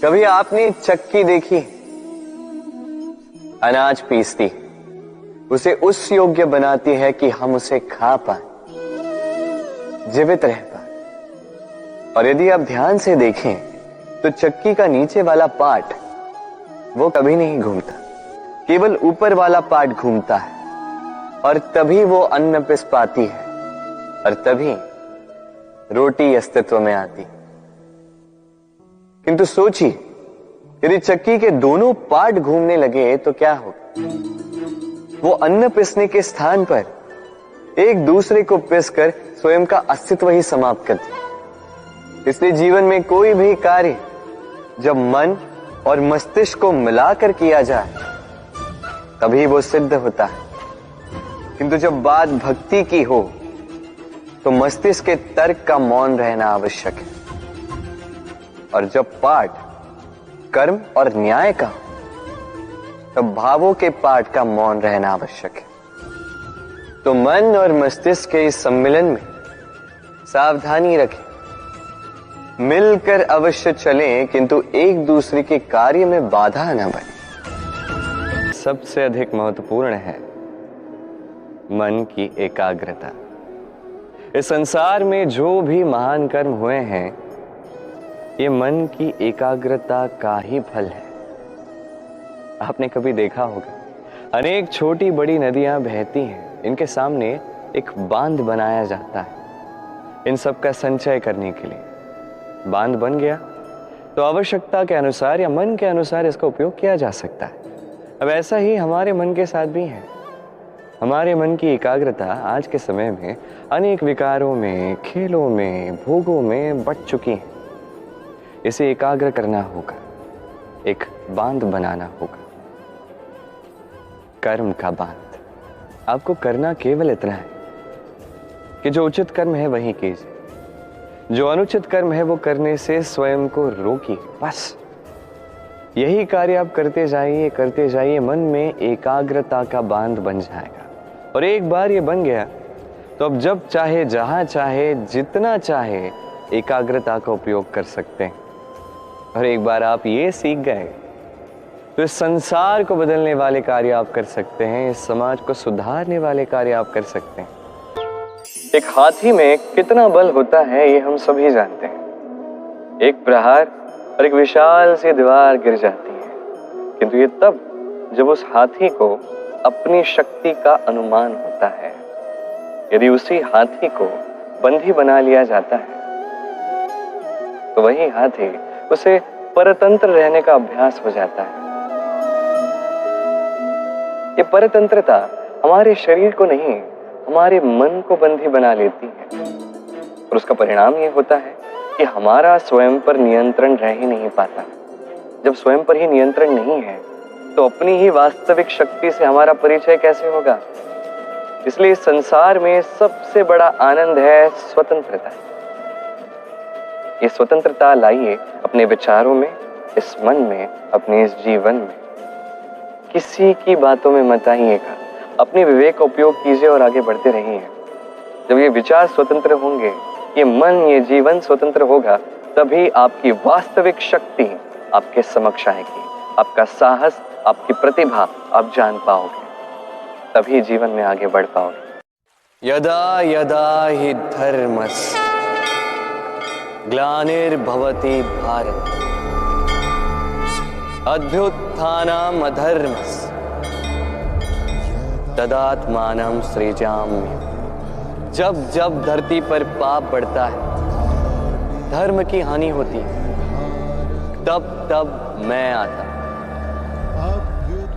कभी आपने चक्की देखी? अनाज पीसती, उसे उस योग्य बनाती है कि हम उसे खा पाए, जीवित रह पाए। और यदि आप ध्यान से देखें तो चक्की का नीचे वाला पार्ट वो कभी नहीं घूमता, केवल ऊपर वाला पार्ट घूमता है, और तभी वो अन्न पिस पाती है, और तभी रोटी अस्तित्व में आती। किंतु सोचिए, यदि चक्की के दोनों पार्ट घूमने लगे तो क्या होगा? वो अन्न पिसने के स्थान पर एक दूसरे को पिसकर स्वयं का अस्तित्व ही समाप्त करती। इसलिए जीवन में कोई भी कार्य जब मन और मस्तिष्क को मिलाकर किया जाए तभी वो सिद्ध होता है। किंतु जब बात भक्ति की हो तो मस्तिष्क के तर्क का मौन रहना आवश्यक है, और जब पाठ कर्म और न्याय का तब भावों के पाठ का मौन रहना आवश्यक है। तो मन और मस्तिष्क के इस सम्मिलन में सावधानी रखें, मिलकर अवश्य चलें, किंतु एक दूसरे के कार्य में बाधा न बने। सबसे अधिक महत्वपूर्ण है मन की एकाग्रता। इस संसार में जो भी महान कर्म हुए हैं, ये मन की एकाग्रता का ही फल है। आपने कभी देखा होगा, अनेक छोटी बड़ी नदियां बहती हैं, इनके सामने एक बांध बनाया जाता है इन सब का संचय करने के लिए। बांध बन गया तो आवश्यकता के अनुसार या मन के अनुसार इसका उपयोग किया जा सकता है। अब ऐसा ही हमारे मन के साथ भी है। हमारे मन की एकाग्रता आज के समय में अनेक विकारों में, खेलों में, भोगों में बट चुकी है। इसे एकाग्र करना होगा, एक बांध बनाना होगा, कर्म का बांध। आपको करना केवल इतना है कि जो उचित कर्म है वही कीजिए, जो अनुचित कर्म है वो करने से स्वयं को रोकिए। बस यही कार्य आप करते जाइए, मन में एकाग्रता का बांध बन जाएगा। और एक बार ये बन गया तो अब जब चाहे, जहां चाहे, जितना चाहे एकाग्रता का उपयोग कर सकते हैं। और एक बार आप ये सीख गए तो इस संसार को बदलने वाले कार्य आप कर सकते हैं, इस समाज को सुधारने वाले कार्य आप कर सकते हैं। एक हाथी में कितना बल होता है ये हम सभी जानते हैं। एक प्रहार और एक विशाल सी दीवार गिर जाती है, किंतु ये तब जब उस हाथी को अपनी शक्ति का अनुमान होता है। यदि उसी हाथी को बंदी बना लिया जाता है तो वही हाथी उसे परतंत्र रहने का अभ्यास हो जाता है। ये परतंत्रता हमारे शरीर को नहीं, हमारे मन को बंदी बना लेती है, और उसका परिणाम ये होता है कि हमारा स्वयं पर नियंत्रण रह ही नहीं पाता। जब स्वयं पर ही नियंत्रण नहीं है तो अपनी ही वास्तविक शक्ति से हमारा परिचय कैसे होगा? इसलिए संसार में सबसे बड़ा आनंद है स्वतंत्रता। ये स्वतंत्रता लाइए अपने विचारों में, इस मन में, अपने इस जीवन में। किसी की बातों में मत आइएगा, अपने विवेक का उपयोग कीजिए और आगे बढ़ते रहिए। जब ये विचार स्वतंत्र होंगे, ये मन, ये जीवन स्वतंत्र होगा, तभी आपकी वास्तविक शक्ति आपके समक्ष आएगी। आपका साहस, आपकी प्रतिभा आप जान पाओगे, तभी जीवन में आगे बढ़ पाओगे। यदा यदा हि धर्मस्य ग्लानिर्भवति भारत अभ्युत्थानम् अधर्मस्य तदात्मानं सृजाम्यहम्। जब जब धरती पर पाप बढ़ता है, धर्म की हानि होती है, तब तब मैं आता।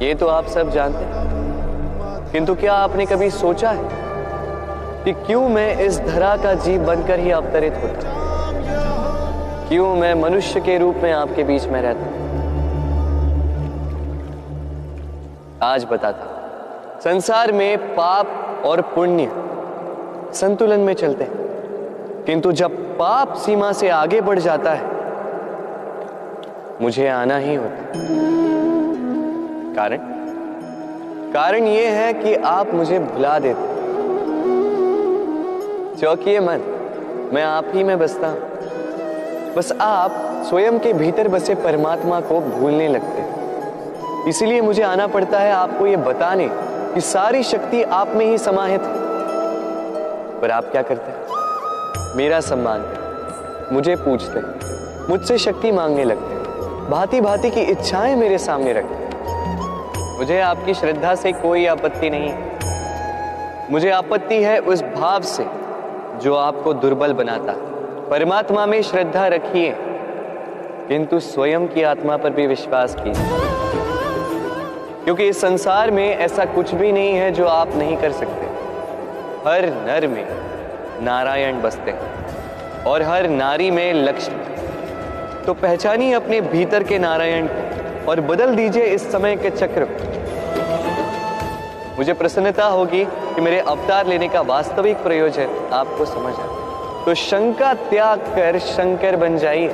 ये तो आप सब जानते हैं, किंतु क्या आपने कभी सोचा है कि क्यों मैं इस धरा का जीव बनकर ही अवतरित होता? क्यों मैं मनुष्य के रूप में आपके बीच में रहता? आज बताता हूं। संसार में पाप और पुण्य संतुलन में चलते हैं, किंतु जब पाप सीमा से आगे बढ़ जाता है, मुझे आना ही होता। कारण यह है कि आप मुझे भुला देते। चौकिए मन, मैं आप ही में बसता हूं। बस आप स्वयं के भीतर बसे परमात्मा को भूलने लगते हैं। इसीलिए मुझे आना पड़ता है आपको ये बताने कि सारी शक्ति आप में ही समाहित है। पर आप क्या करते हैं? मेरा सम्मान करते, मुझे पूछते हैं, मुझसे शक्ति मांगने लगते हैं, भांति भांति की इच्छाएं मेरे सामने रखते हैं। मुझे आपकी श्रद्धा से कोई आपत्ति नहीं है। मुझे आपत्ति है उस भाव से जो आपको दुर्बल बनाता है। परमात्मा में श्रद्धा रखिए, किंतु स्वयं की आत्मा पर भी विश्वास कीजिए, क्योंकि इस संसार में ऐसा कुछ भी नहीं है जो आप नहीं कर सकते। हर नर में नारायण बसते हैं और हर नारी में लक्ष्मी। तो पहचानिए अपने भीतर के नारायण को और बदल दीजिए इस समय के चक्र को। मुझे प्रसन्नता होगी कि मेरे अवतार लेने का वास्तविक प्रयोजन आपको समझ आए। तो शंका त्याग कर शंकर बन जाइए,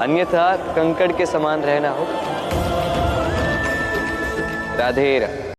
अन्यथा कंकड़ के समान रहना हो। राधे राधे।